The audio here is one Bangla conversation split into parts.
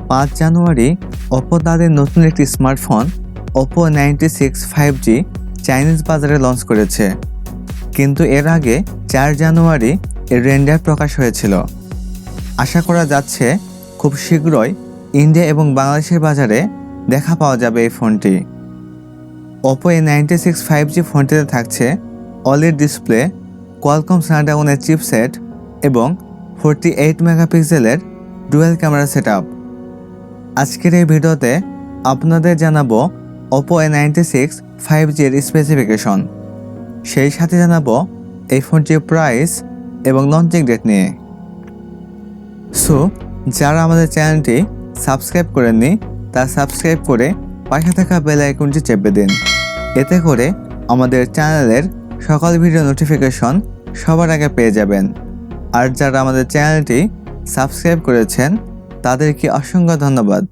5 জানুয়ারি Oppo তাদের নতুন একটি smartphone Oppo A96 5G Chinese বাজারে লঞ্চ করেছে। কিন্তু এর আগে 4 জানুয়ারি এর রেন্ডার প্রকাশ হয়েছিল। আশা করা যাচ্ছে খুব শীঘ্রই ইন্ডিয়া এবং বাংলাদেশের বাজারে দেখা পাওয়া যাবে এই ফোনটি। Oppo A96 5G ফোনটিতে থাকছে OLED ডিসপ্লে, কোয়ালকম স্ন্যাপড্রাগনের চিপসেট এবং 48 মেগাপিক্সেলের ডুয়াল ক্যামেরা সেটআপ। আজকের এই ভিডিওতে আপনাদের জানাবো Oppo A96 5G এর স্পেসিফিকেশন, সেই সাথে জানাবো এই ফোনটির প্রাইস এবং লঞ্চিং ডেট নিয়ে। সো যারা আমাদের চ্যানেলটি সাবস্ক্রাইব করেননি তা সাবস্ক্রাইব করে পাশে থাকা বেল আইকনটি চেপে দিন। এতে করে আমাদের চ্যানেলের সকল ভিডিও নোটিফিকেশন সবার আগে পেয়ে যাবেন। আর যারা আমাদের চ্যানেলটি সাবস্ক্রাইব করেছেন তাদেরকে অসংখ্য ধন্যবাদ।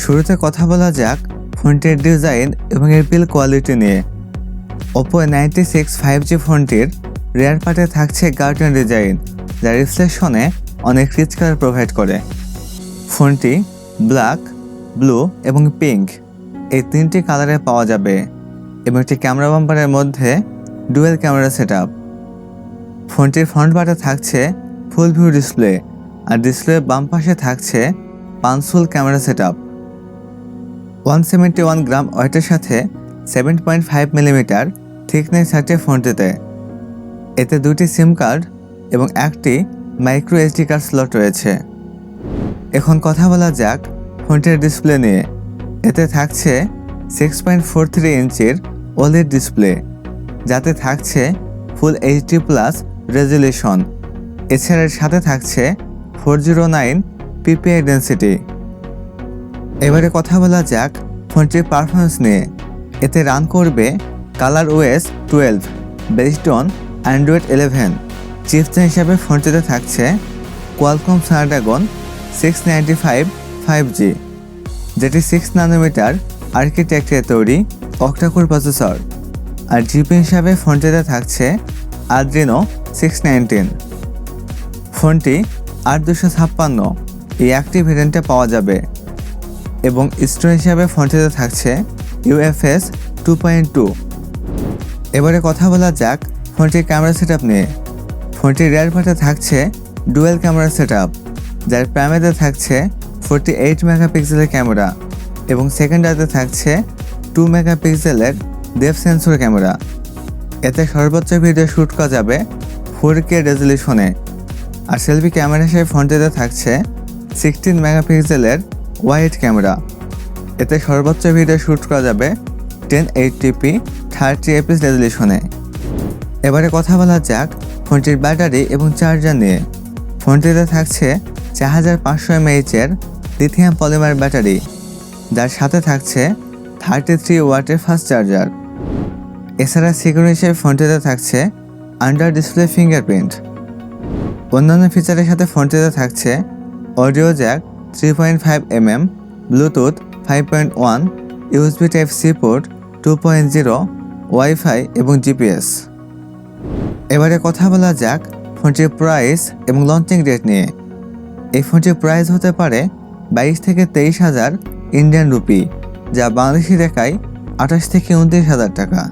শুরুতে কথা বলা যাক ফোনটির ডিজাইন এবং এর বিল্ড কোয়ালিটি নিয়ে। Oppo A96 5G ফোনটির রেয়ার পার্টে থাকছে গার্ডেন ডিজাইন, যা রিফ্লেকশনে অনেক রিচ কালার প্রোভাইড করে। ফোনটি ব্ল্যাক, ব্লু এবং পিঙ্ক এই তিনটি কালারে পাওয়া যাবে এবং একটি ক্যামেরা বাম্পারের মধ্যে ডুয়েল ক্যামেরা সেটআপ। ফোনটির ফ্রন্ট পার্টে থাকছে ফুল ভিউ ডিসপ্লে, আর ডিসপ্লের বাম পাশে থাকছে পাঁচফুল ক্যামেরা সেটআপ। 171 গ্রাম ওয়েটের সাথে 7.5 মিলিমিটার থিকনেস আছে ফোনটিতে। এতে দুটি সিম কার্ড এবং একটি মাইক্রো এসডি কার্ড স্লট রয়েছে। এখন কথা বলা যাক ফোনটির ডিসপ্লে নিয়ে। এতে থাকছে 6.43 ইঞ্চির OLED ডিসপ্লে, যাতে থাকছে ফুল HD+ রেজলিউশন। এছাড়া এর সাথে থাকছে 409 ppi ডেন্সিটি। এবারে কথা বলা যাক ফোনটির পারফরমেন্স নিয়ে। এতে রান করবে ColorOS 12 based on Android 11। Chipset হিসাবে ফোনটিতে থাকছে কোয়ালকম স্ন্যাপড্রাগন 695 5G, যেটি 6 ন্যানোমিটার আর্কিটেকচারে তৈরি অক্টাকোর প্রসেসর। আর জিপি হিসাবে ফোনটিতে থাকছে Adreno 619। ফোনটি 8256 এই একটি ভেরিয়েন্টে পাওয়া যাবে এবং স্টোরেজ হিসাবে ফোনটিতে থাকছে UFS 2.2। এবারে কথা বলা যাক ফোনটির ক্যামেরা সেটআপ নিয়ে। ফোনটির রেয়ার পার্টে থাকছে ডুয়াল ক্যামেরা সেটআপ, যার প্রাইমারিতে থাকছে 48 মেগাপিক্সেলের ক্যামেরা এবং সেকেন্ডারিতে থাকছে 2 মেগাপিক্সেলের ডেপথ সেন্সর ক্যামেরা। এতে সর্বোচ্চ ভিডিও শ্যুট করা যাবে 4K রেজলিউশনে। আর সেলফি ক্যামেরা হিসেবে ফোনটিতে থাকছে 16 মেগাপিক্সেলের ওয়াইড ক্যামেরা। এতে সর্বোচ্চ ভিডিও শ্যুট করা যাবে 1080p 30fps রেজলিউশনে। এবারে কথা বলা যাক ফোনটির ব্যাটারি এবং চার্জার নিয়ে। ফোনটিতে থাকছে 4500 mAh এর লিথিয়াম পলিমার ব্যাটারি, যার সাথে থাকছে 33 ওয়াটের ফাস্ট চার্জার। এছাড়া সিকিউরিটি হিসেবে ফোনটিতে থাকছে আন্ডার ডিসপ্লে ফিঙ্গারপ্রিন্ট। অন্যান্য ফিচারের সাথে ফোনটিতে থাকছে audio Jack 3.5mm, Bluetooth 5.1, USB Type-C port 2.0, wifi এবং GPS। এবারে কথা বলা যাক ফোনটির প্রাইস এবং লঞ্চিং ডেট নিয়ে। এই ফোনটির প্রাইস হতে পারে 22 থেকে 23,000 ইন্ডিয়ান রুপি, যা বাংলাদেশি টাকায় 28 থেকে 29,000 টাকা।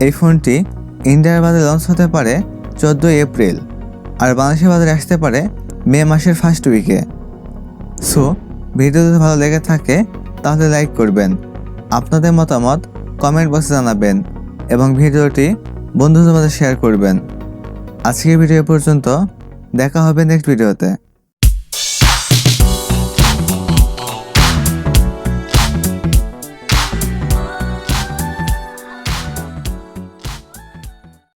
এই ফোনটি ইন্ডিয়ার বাজারে লঞ্চ হতে পারে 14 এপ্রিল, আর বাংলাদেশের বাজারে আসতে পারে মে মাসের ফার্স্ট উইকে। সো ভিডিও যদি ভালো লেগে থাকে তাহলে লাইক করবেন, আপনাদের মতামত কমেন্ট বক্সে জানাবেন এবং ভিডিওটি বন্ধুদের মধ্যে শেয়ার করবেন। আজকের ভিডিও পর্যন্ত, দেখা হবে নেক্সট ভিডিওতে।